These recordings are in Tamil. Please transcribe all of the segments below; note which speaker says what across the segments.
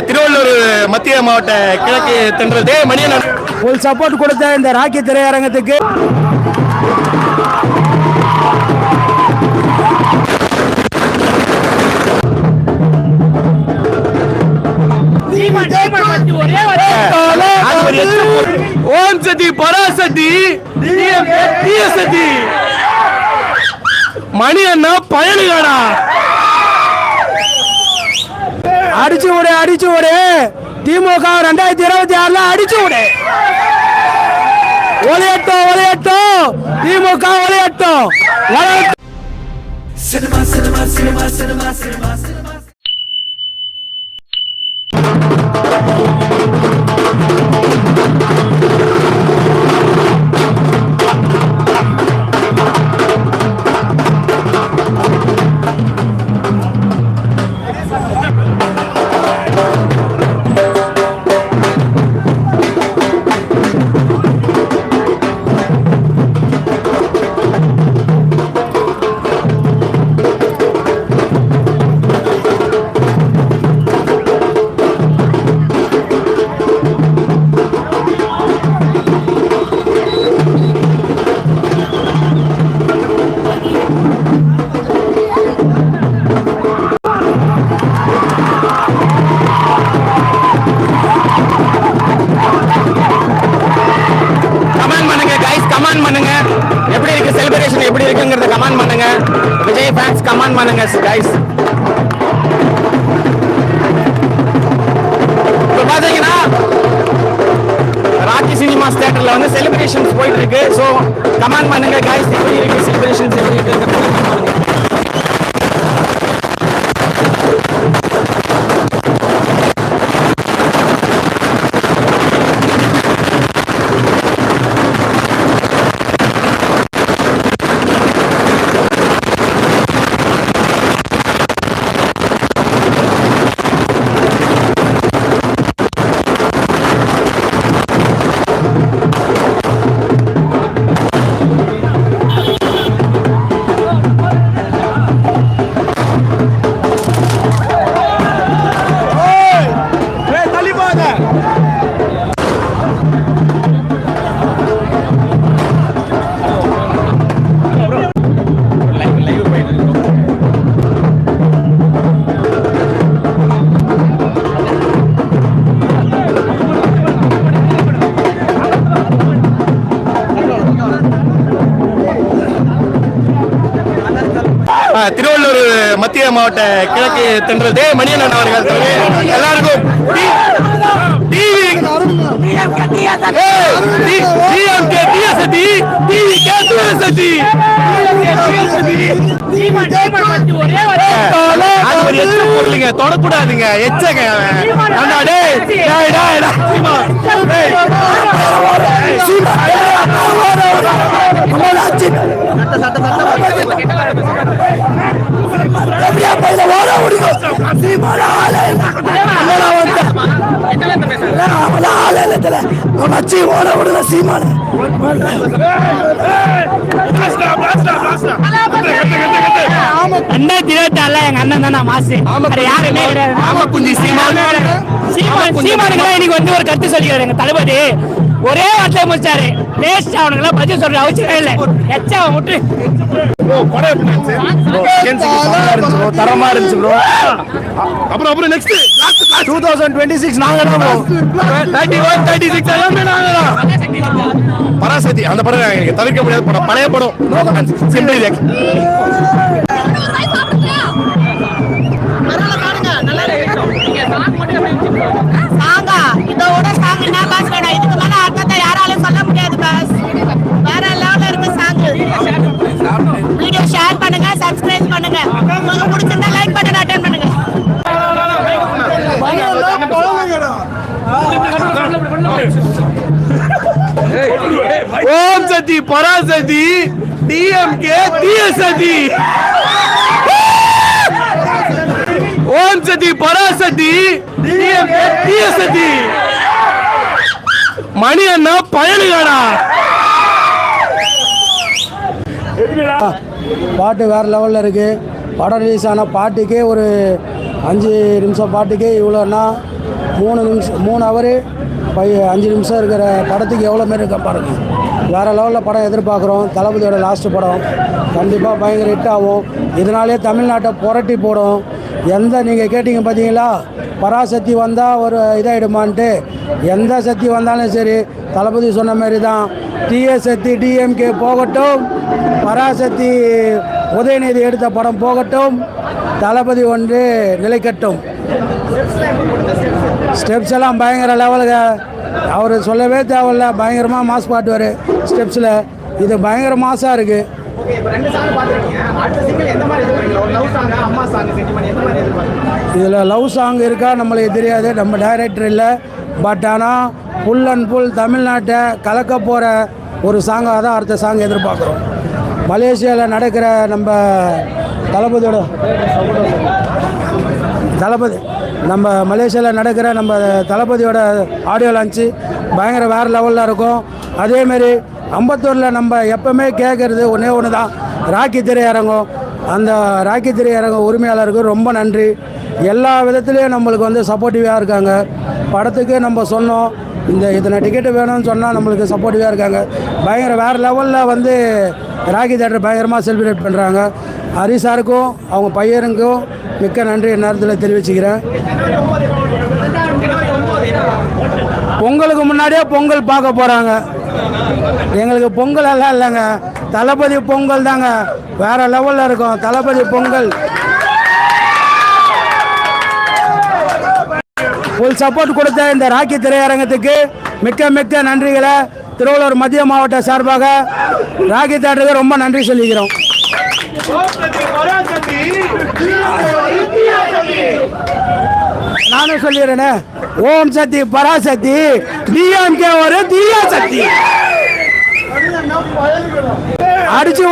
Speaker 1: திருவள்ளூர் மத்திய மாவட்ட கிழக்கு தென்றல் மணியன்
Speaker 2: ஒரு சப்போர்ட் கொடுத்த இந்த ராக்கி திரையரங்கத்துக்கு
Speaker 1: ஓம் சதி பராசதி சதி மணி அண்ணா பயணிகாடா
Speaker 2: அடிச்சு விடு திமுக 2026 அடிச்சு விடு ஒலையட்டும் திமுக ஒலையட்டும்
Speaker 1: எப்படி இருக்கு செலிப்ரேஷன் எப்படி இருக்குங்கறத கமெண்ட் பண்ணுங்க விஜய் ஃபேன்ஸ் கமெண்ட் பண்ணுங்க गाइस இப்போ பாத்தீங்கன்னா ராக்கி சினிமாஸ் தியேட்டர்ல வந்து செலிப்ரேஷன்ஸ் போயிட்டு இருக்கு சோ கமெண்ட் பண்ணுங்க गाइस எப்படி இருக்கு செலிப்ரேஷன்ஸ் எப்படி இருக்குங்கறத கமெண்ட் பண்ணுங்க திருவள்ளூர் மத்திய மாவட்ட கிழக்கு தென்றல் மணியன் அவர்கள் எல்லாருக்கும் தொடக்கூடாதுங்க எச்சங்க
Speaker 2: எங்க அண்ணன் தானே மாசு யாருமே சீமானுங்களா இன்னைக்கு வந்து ஒரு கருத்து சொல்லிக்கிறாரு எங்க தளபதி ஒரே வார்த்தை முடிச்சாரு வேஸ்ட் அவனுங்களா பதில் சொல்ற அவசியம் இல்ல எச்சா விட்டு
Speaker 1: தரமா இருந்துச்சு ப்ரோ அப்புறம் நெக்ஸ்ட்
Speaker 2: 2026 நாங்க தான்
Speaker 1: 31 36 எல்லாமே நாங்க தான் பராசக்தி அந்த படம் எனக்கு தவிர்க்க முடியாத படம் பழைய படம் சிம்பிள்
Speaker 3: இதோட சாங் என்ன பாஸ் வேணும் இதுக்கு மேல அர்த்தத்தை யாராலும் சொல்ல முடியாது பாஸ் வேற லெவல்ல இருக்கு சாங் வீடியோ ஷேர் பண்ணுங்க சப்ஸ்கிரைப் பண்ணுங்க உங்களுக்கு பிடிச்சிருந்தா லைக் பட்டன் அட்டெண்ட் பண்ணுங்க
Speaker 1: ஓம் சதி பராசதி டிஎம்கே டிஎஸ்டி ஓம் சதி பராசதி டிஎம்கே டிஎஸ்டி மணி அண்ணா பயணிகாடா
Speaker 2: பாட்டு வேற லெவல்ல இருக்கு. படம் ரிலீஸ் ஆன பாட்டுக்கே ஒரு
Speaker 4: 5 நிமிஷம் பாட்டுக்கு இவ்வளோன்னா 3 ஹவரு 5 நிமிஷம் இருக்கிற படத்துக்கு எவ்வளோ மாரி இருக்க பாருங்க. வேறு லெவலில் படம் எதிர்பார்க்குறோம். தளபதியோட லாஸ்ட்டு படம் கண்டிப்பாக பயங்கர ஹிட் ஆகும். இதனாலே தமிழ்நாட்டை புரட்டி போடும். நீங்கள் கேட்டிங்க பார்த்தீங்களா, பராசக்தி வந்தால் ஒரு இதாகிடுமான்ட்டு. எந்த சக்தி வந்தாலும் சரி, தளபதி சொன்ன மாதிரி தான். டிஎஸ் சக்தி டிஎம்கே போகட்டும், பராசக்தி உதயநிதி எடுத்த படம் போகட்டும், தளபதி ஒன்று நிலைக்கட்டும். ஸ்டெப்ஸ் எல்லாம் பயங்கர லெவலுங்க. அவர் சொல்லவே தேவையில்ல, பயங்கரமாக மாஸ் பாட்டுவார் ஸ்டெப்ஸில். இது பயங்கர மாசாக இருக்குது. இதில் லவ் சாங் இருக்கா நம்மளுக்கு தெரியாது, நம்ம டைரக்டர் இல்லை. பட் ஆனால் ஃபுல் அண்ட் ஃபுல் தமிழ்நாட்டை கலக்க போகிற ஒரு சாங்காக தான் அடுத்த சாங் எதிர்பார்க்குறோம். மலேசியாவில் நடக்கிற நம்ம நம்ம மலேசியாவில் நடக்கிற நம்ம தளபதியோட ஆடியோ லான்ச்சு பயங்கர வேறு லெவலில் இருக்கும். அதேமாரி அம்பத்தூரில் நம்ம எப்போவுமே கேட்குறது ஒன்று தான், ராக்கி திரையரங்கம். அந்த ராக்கி திரையரங்கம் உரிமையாளருக்கு ரொம்ப நன்றி. எல்லா விதத்துலேயும் நம்மளுக்கு வந்து சப்போர்ட்டிவாக இருக்காங்க. படத்துக்கு நம்ம சொன்னோம் இத்தனை டிக்கெட்டு வேணும்னு சொன்னால் நம்மளுக்கு சப்போர்ட்டிவாக இருக்காங்க. பயங்கர வேறு லெவலில் வந்து ராக்கி தேட்டர் பயங்கரமாக செலிப்ரேட் பண்ணுறாங்க. ஹரிசாருக்கும் அவங்க பையனுக்கும் மிக்க நன்றி நேரத்தில் தெரிவிச்சுக்கிறேன். பொங்கலுக்கு முன்னாடியே பொங்கல் பார்க்க போகிறாங்க. எங்களுக்கு பொங்கல் எல்லாம் இல்லைங்க, தளபதி பொங்கல் தாங்க. வேறு லெவலில் இருக்கும் தளபதி பொங்கல். ஃபுல் சப்போர்ட் கொடுத்த இந்த ராக்கி திரையரங்கத்துக்கு மிக்க நன்றிகளை திருவள்ளூர் மத்திய மாவட்ட சார்பாக ராக்கி தேட்டருக்கு ரொம்ப நன்றி சொல்லிக்கிறோம். நானும் சொல்லிடுறேனே, ஓம் சக்தி பராசக்தி டிஎம்கே ஒரு தீயா சக்தி. அடிச்சு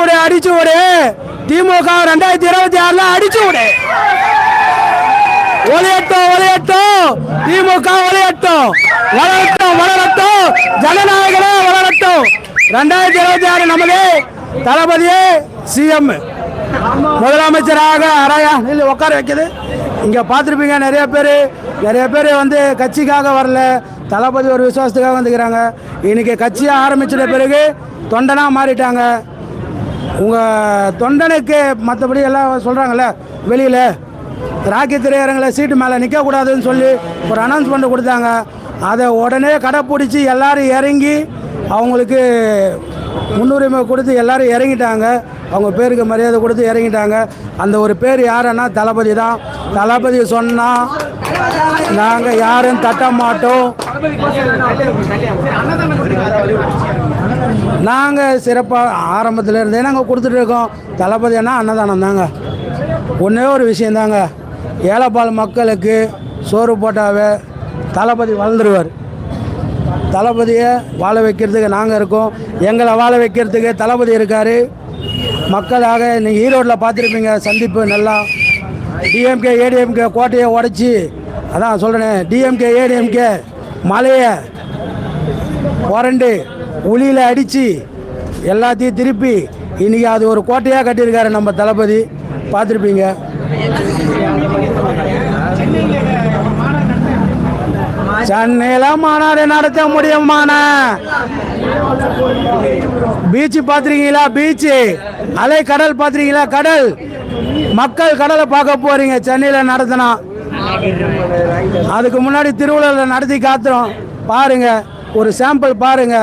Speaker 4: விடு திமுக 2026 அடிச்சு விடு. ஒளியட்டும் திமுக வளரட்டும் ஜனநாயகனே வளரட்டும். 2026 நமது தளபதியே சிஎம் முதலமைச்சராக அறையா உட்கார வைக்குது. இங்கே பார்த்துருப்பீங்க நிறைய பேர் வந்து கட்சிக்காக வரல, தளபதி ஒரு விசுவாசத்துக்காக வந்துக்கிறாங்க. இன்றைக்கி கட்சியாக ஆரம்பிச்சிட்ட பிறகு தொண்டனாக மாறிட்டாங்க. உங்கள் தொண்டனுக்கு மற்றபடி எல்லாம் சொல்கிறாங்கல்ல, வெளியில் ராக்கி திரையரங்கில் சீட்டு மேலே நிற்கக்கூடாதுன்னு சொல்லி ஒரு அனௌன்ஸ்மெண்ட் கொடுத்தாங்க. அதை உடனே கடைப்பிடிச்சி எல்லோரும் இறங்கி அவங்களுக்கு முன்னுரிமை கொடுத்து எல்லோரும் இறங்கிட்டாங்க. அவங்க பேருக்கு மரியாதை கொடுத்து இறங்கிட்டாங்க. அந்த ஒரு பேர் யாருன்னா தளபதி தான். தளபதி சொன்னால் நாங்கள் யாரும் தட்ட மாட்டோம். நாங்கள் சிறப்பாக ஆரம்பத்தில் இருந்தே நாங்கள் கொடுத்துட்டு இருக்கோம். தளபதினா அன்னதானம் தாங்க. ஒன்றே ஒரு விஷயந்தாங்க, ஏழைப்பால் மக்களுக்கு சோறு போட்டாவே தளபதி வளர்ந்துருவார். தளபதியை வாழ வைக்கிறதுக்கு நாங்கள் இருக்கோம். எங்களை வாழ வைக்கிறதுக்கு தளபதி இருக்கார். மக்களாக நீங்கள் ஈரோட்டில் பார்த்துருப்பீங்க சந்திப்பு. நல்லா டிஎம்கே ஏடிஎம்கே கோட்டையை உடச்சி, அதான் சொல்கிறேன், டிஎம்கே ஏடிஎம்கே மலையை புரண்டு உளியில் அடித்து எல்லாத்தையும் திருப்பி இன்றைக்கி அது ஒரு கோட்டையாக கட்டியிருக்காரு நம்ம தளபதி. பார்த்துருப்பீங்க. சென்னையில் மாநாடு நடத்த முடியுமான பீச்சு பார்த்துருக்கீங்களா? பீச்சு அலை கடல் பார்த்துருக்கீங்களா? கடல் மக்கள் கடலை பார்க்க போறீங்க சென்னையில் நடத்தினா. அதுக்கு முன்னாடி திருவள்ளூரில் நடத்தி காத்துறோம். பாருங்க, ஒரு சாம்பிள் பாருங்க.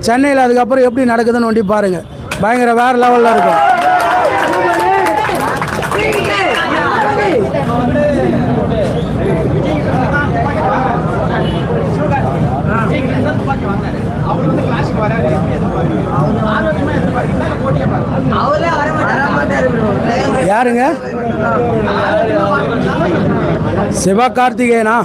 Speaker 4: சென்னையில் அதுக்கப்புறம் எப்படி நடக்குதுன்னு ஒண்டி பாருங்க. பயங்கர வேற லெவலில் இருக்கும். யாருங்க? சிவகார்த்திகேயனா?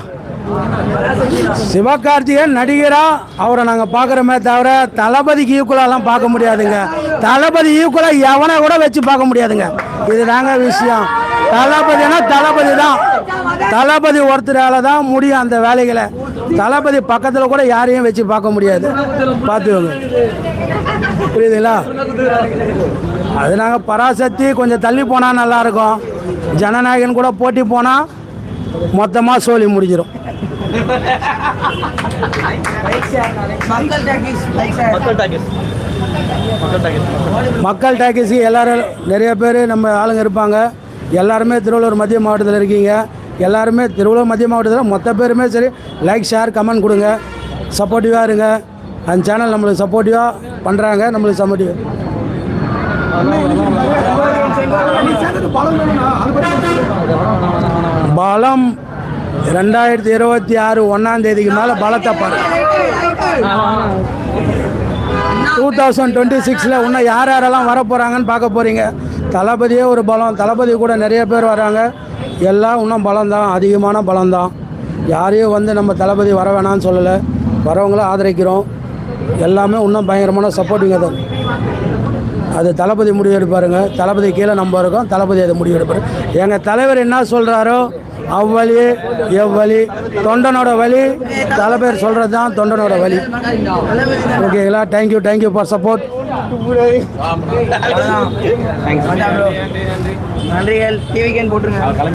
Speaker 4: சிவகார்த்திகேயன் நடிகரா அவரை நாங்கள் பார்க்குறோமே தவிர தளபதிக்கு ஈக்குவலாலாம் பார்க்க முடியாதுங்க. தளபதி ஈக்குவலாக எவனை கூட வச்சு பார்க்க முடியாதுங்க. இது தாங்க விஷயம். தளபதினா தளபதி தான். தளபதி ஒருத்தரால தான் முடியும் அந்த வேலைகளை. தளபதி பக்கத்தில் கூட யாரையும் வச்சு பார்க்க முடியாது. பார்த்துக்கோங்க, புரியுதுங்களா? அது நாங்கள் பராசக்தி கொஞ்சம் தள்ளி போனால் நல்லாயிருக்கும். ஜனநாயகன் கூட போட்டி போனால் மொத்தமாக சோலி முடிஞ்சிடும். மக்கள் டாக்கீஸு எல்லாரும் நிறைய பேர் நம்ம ஆளுங்க இருப்பாங்க. எல்லாருமே திருவள்ளூர் மத்திய மாவட்டத்தில் இருக்கீங்க. எல்லாருமே திருவள்ளூர் மத்திய மாவட்டத்தில் மொத்த பேருமே சரி லைக் ஷேர் கமெண்ட் கொடுங்க, சப்போர்ட்டிவாக இருங்க. அந்த சேனல் நம்மளுக்கு சப்போர்ட்டிவாக பண்ணுறாங்க, நம்மளுக்கு சப்போர்ட்டிவ். பலம் 2026 1ஆம் தேதிக்கு மேலே பலத்தை பாருங்க. 2026 இன்னும் யார் யாரெல்லாம் வர போகிறாங்கன்னு பார்க்க போகிறீங்க. தளபதியே ஒரு பலம், தளபதி கூட நிறைய பேர் வராங்க. எல்லாம் இன்னும் பலம்தான், அதிகமான பலம்தான். யாரையும் வந்து நம்ம தளபதி வர வேணாம்னு சொல்லலை, வரவங்களும் ஆதரிக்கிறோம். எல்லாமே இன்னும் பயங்கரமான சப்போர்ட்டிங்க தான். அது தளபதி முடிவு எடுப்பாருங்க. தளபதி கீழே நம்ம இருக்கோம், தளபதி அதை முடிவு எடுப்பார். எங்கள் தலைவர் என்ன சொல்கிறாரோ அவ்வழி எவ்வழி, தொண்டனோட வழி, தலைவர் சொல்கிறது தான் தொண்டனோட வழி. ஓகேங்களா? Thank you for support.
Speaker 2: நன்றிகள். டிவிக்கு போட்டுருங்க.